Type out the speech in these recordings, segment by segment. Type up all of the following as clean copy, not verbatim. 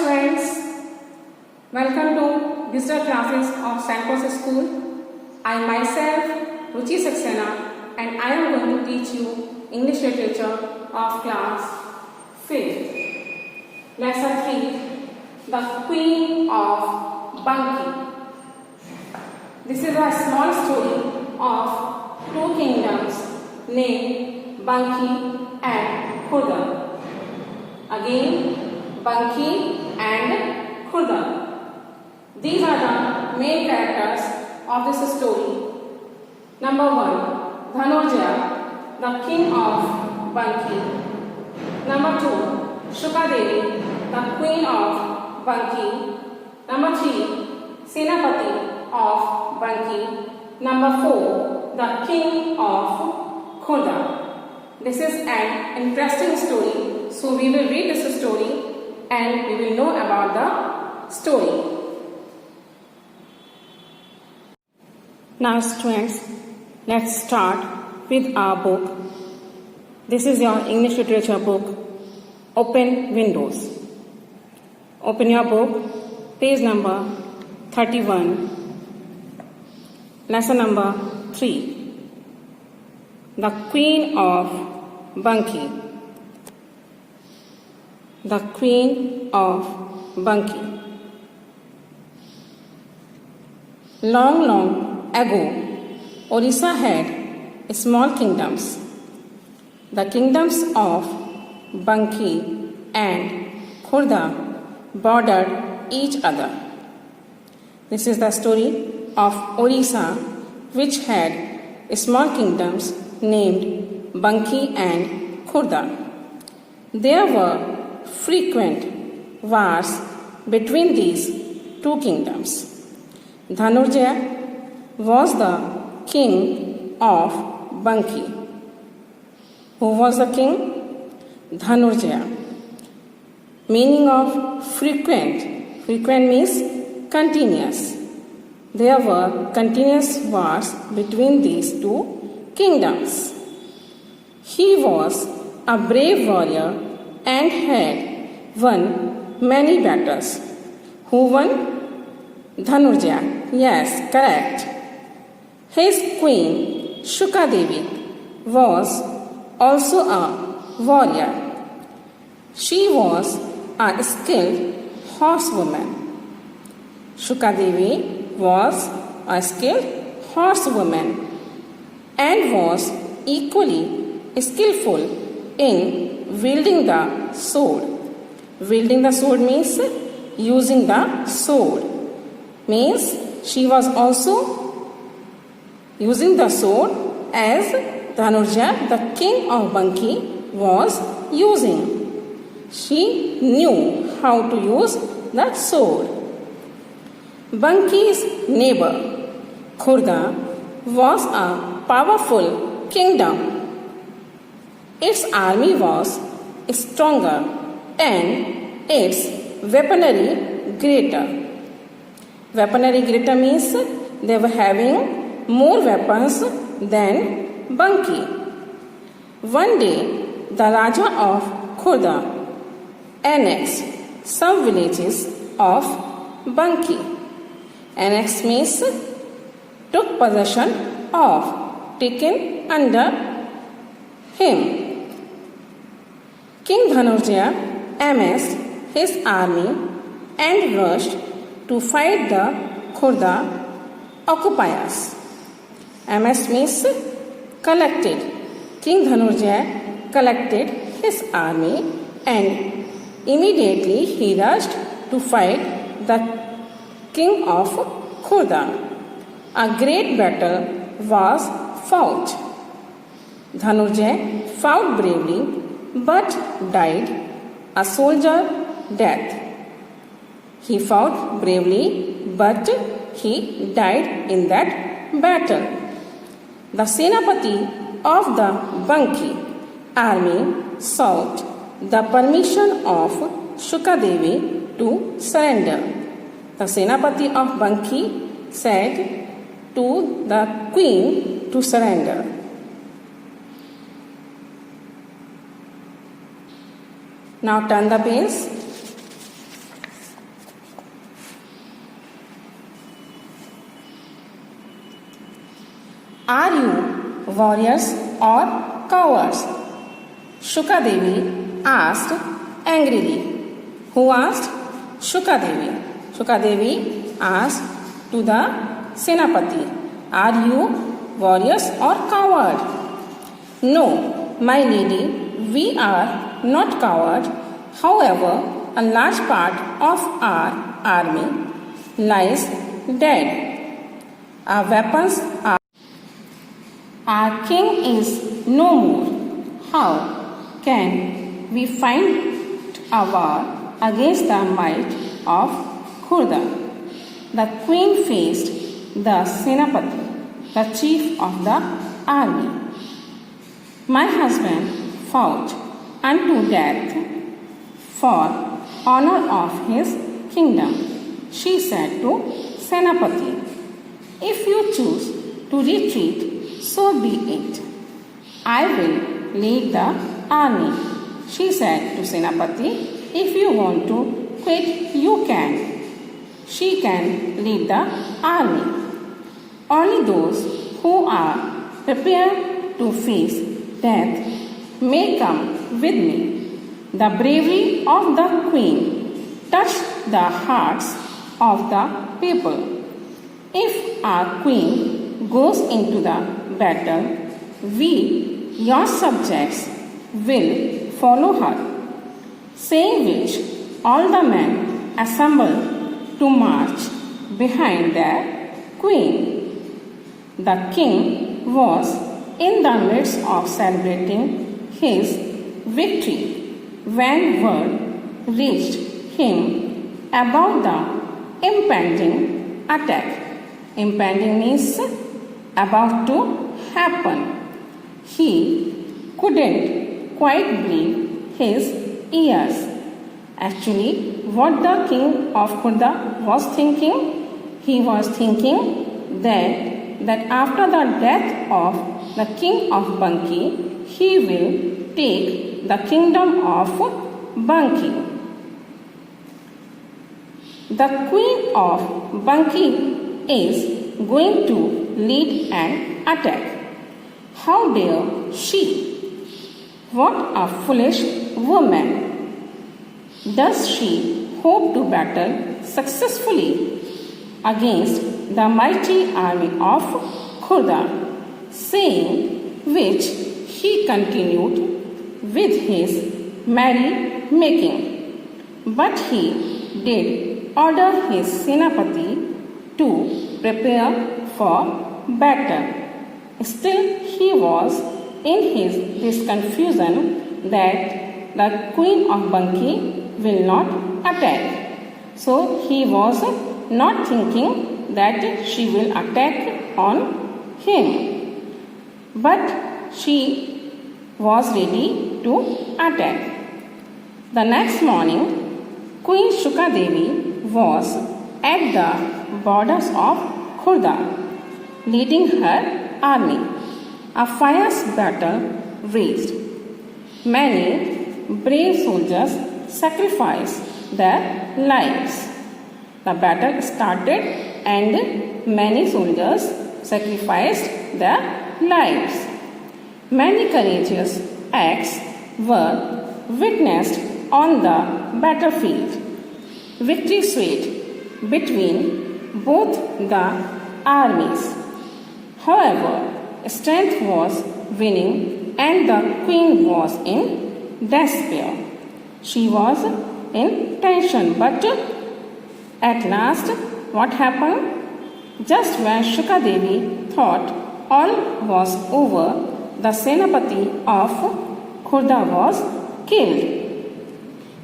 students, welcome to digital classes of St. School. I myself, Ruchi Saxena, and I am going to teach you English literature of class 5th. Lesson 3, The Queen of Bunky. This is a small story of two kingdoms named Bunky and Khurda. Again, Bunky and Khurda. These are the main characters of this story. Number 1, Dhanurjaya, the king of Bunky. Number 2, Shukadevi, the queen of Bunky. Number 3, Senapati of Bunky. Number 4, the king of Khurda. This is an interesting story, so we will read this story and we will know about the story. Now students, let's start with our book. This is your English literature book, Open Windows. Open your book, page number 31, lesson number 3. The Queen of Bunky. The Queen of Bunky. Long, long ago, Orissa had small kingdoms. The kingdoms of Bunky and Khurda bordered each other. This is the story of Orissa, which had small kingdoms named Bunky and Khurda. There were frequent wars between these two kingdoms. Dhanurjaya was the king of Bunky. Who was the king? Dhanurjaya. Meaning of frequent. Frequent means continuous. There were continuous wars between these two kingdoms. He was a brave warrior and had won many battles. Who won? Dhanurjaya. Yes, correct. His queen, Shukadevi, was also a warrior. She was a skilled horsewoman. Shukadevi was a skilled horsewoman and was equally skillful in wielding the sword. Wielding the sword means using the sword. Means she was also using the sword as Dhanurjaya, the king of Bunky, was using. She knew how to use the sword. Bunky's neighbor, Khurda, was a powerful kingdom. Its army was stronger and its weaponry greater. Weaponry greater means they were having more weapons than Bunky. One day, the Raja of Khurda annexed some villages of Bunky. Annex means took possession of, taken under him. King Dhanurjaya amassed his army and rushed to fight the Khurda occupiers. Amassed means collected. King Dhanurjaya collected his army and immediately he rushed to fight the king of Khurda. A great battle was fought. Dhanurjaya fought bravely but died a soldier death. He fought bravely but he died in that battle. The Senapati of the Bunky army sought the permission of Shukadevi to surrender. The Senapati of Bunky said to the queen to surrender. Now turn the page. warriors or cowards? Shukadevi asked angrily. Who asked? Shukadevi. Shukadevi asked to the Senapati, are you warriors or coward? No, my lady, we are not coward. However, a large part of our army lies dead. Our weapons are. Our king is no more. How can we fight a war against the might of Khurda? The queen faced the Senapati, the chief of the army. My husband fought unto death for honor of his kingdom. She said to Senapati, if you choose to retreat, so be it. I will lead the army. She said to Senapati, if you want to quit, you can. She can lead the army. Only those who are prepared to face death may come with me. The bravery of the queen touched the hearts of the people. If our queen goes into the battle, we, your subjects, will follow her. Saying which, all the men assembled to march behind their queen. The king was in the midst of celebrating his victory when word reached him about the impending attack. Impending means about to happen. He couldn't quite believe his ears. Actually, what the king of Khurda was thinking? He was thinking that after the death of the king of Banki, he will take the kingdom of Banki. The queen of Banki is going to lead an attack. How dare she? What a foolish woman! Does she hope to battle successfully against the mighty army of Khurda? Saying which, he continued with his merry making. But he did order his Senapati to prepare for battle. Still he was in this confusion that the queen of Banki will not attack. So he was not thinking that she will attack on him. But she was ready to attack. The next morning, Queen Shukadevi was at the borders of Khurda, leading her army. A fierce battle raged. Many brave soldiers sacrificed their lives. The battle started and many soldiers sacrificed their lives. Many courageous acts were witnessed on the battlefield. Victory swayed between both the armies. However, strength was winning and the queen was in despair. She was in tension, but at last, what happened? Just when Shukadevi thought all was over, the Senapati of Khurda was killed.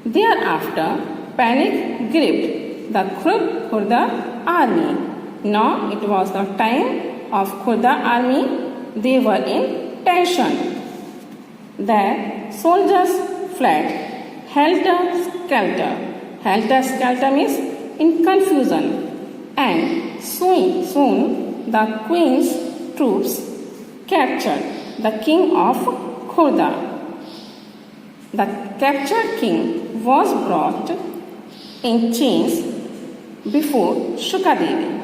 Thereafter, panic gripped the Khurda army. Now it was the time of Khurda army. They were in tension. Their soldiers fled helter-skelter. Helter-skelter means in confusion. And soon the queen's troops captured the king of Khurda. The captured king was brought in chains before Shukadevi.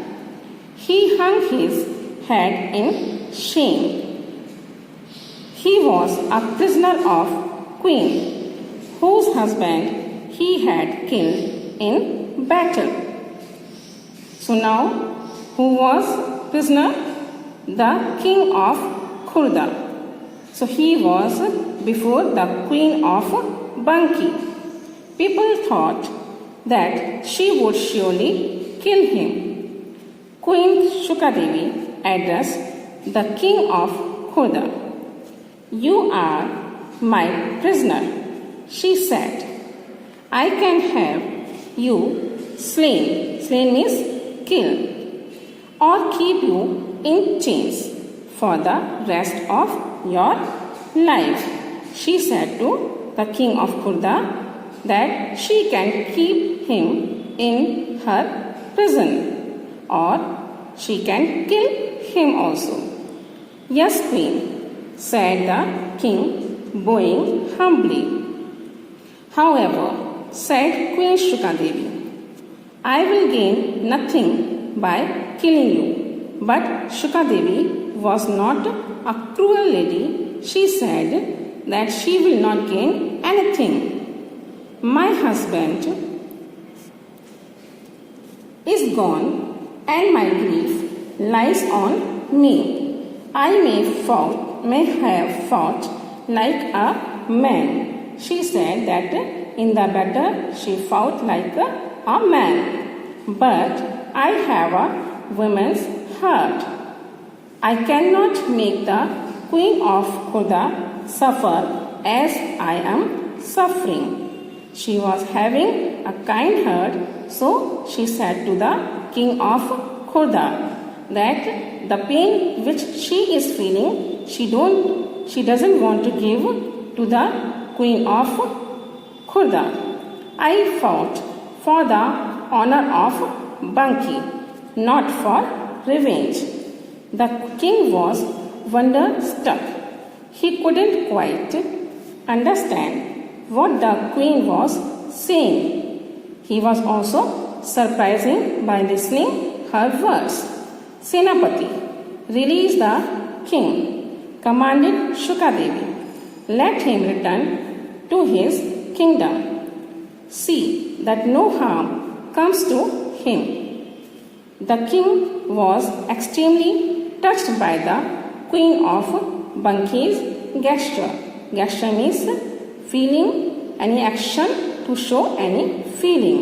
He hung his head in shame He was a prisoner of queen, whose husband he had killed in battle. So now, who was prisoner? The king of Khurda. So he was before the queen of Banki. People thought that she would surely kill him. Queen Shukadevi addressed the king of Khurda. "You are my prisoner," she said. "I can have you slain. Slain means kill, or keep you in chains for the rest of your life." She said to the king of Khurda that she can keep him in her prison, or she can kill him also. "Yes, queen," said the king, bowing humbly. "However," said Queen Shukadevi, "I will gain nothing by killing you." But Shukadevi was not a cruel lady. She said that she will not gain anything. "My husband is gone and my grief lies on me. I may have fought like a man." She said that in the battle she fought like a man. "But I have a woman's heart. I cannot make the queen of Khurda suffer as I am suffering." She was having a kind heart, so she said to the king of Khurda that the pain which she is feeling, she doesn't want to give to the queen of Khurda. "I fought for the honor of Banki, not for revenge." The king was wonderstruck. He couldn't quite understand what the queen was saying. He was also surprised by listening her words. "Senapati, release the king," commanded Shukadevi. "Let him return to his kingdom. See that no harm comes to him." The king was extremely touched by the queen of Banki's gesture. Gesture means feeling, any action to show any feeling.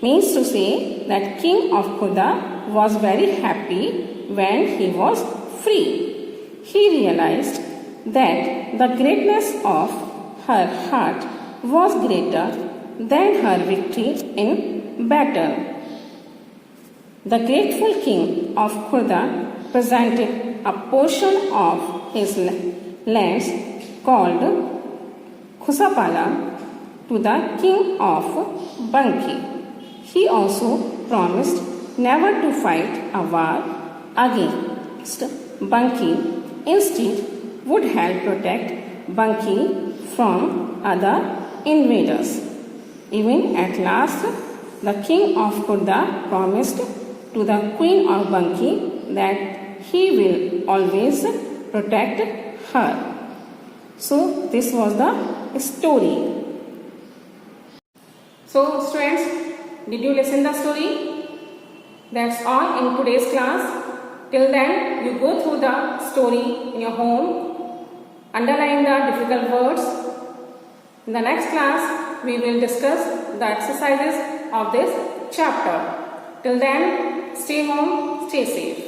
Means to say that king of Khurda was very happy when he was free. He realized that the greatness of her heart was greater than her victory in battle. The grateful king of Khurda presented a portion of his lands called Khusapala to the king of Banki. He also promised never to fight a war against Banki. Instead, would help protect Banki from other invaders. Even at last, the king of Khurda promised to the queen of Banki that he will always protect her. So this was the story. So students, did you listen the story? That's all in today's class. Till then, you go through the story in your home, underline the difficult words. In the next class, we will discuss the exercises of this chapter. Till then, stay home, stay safe.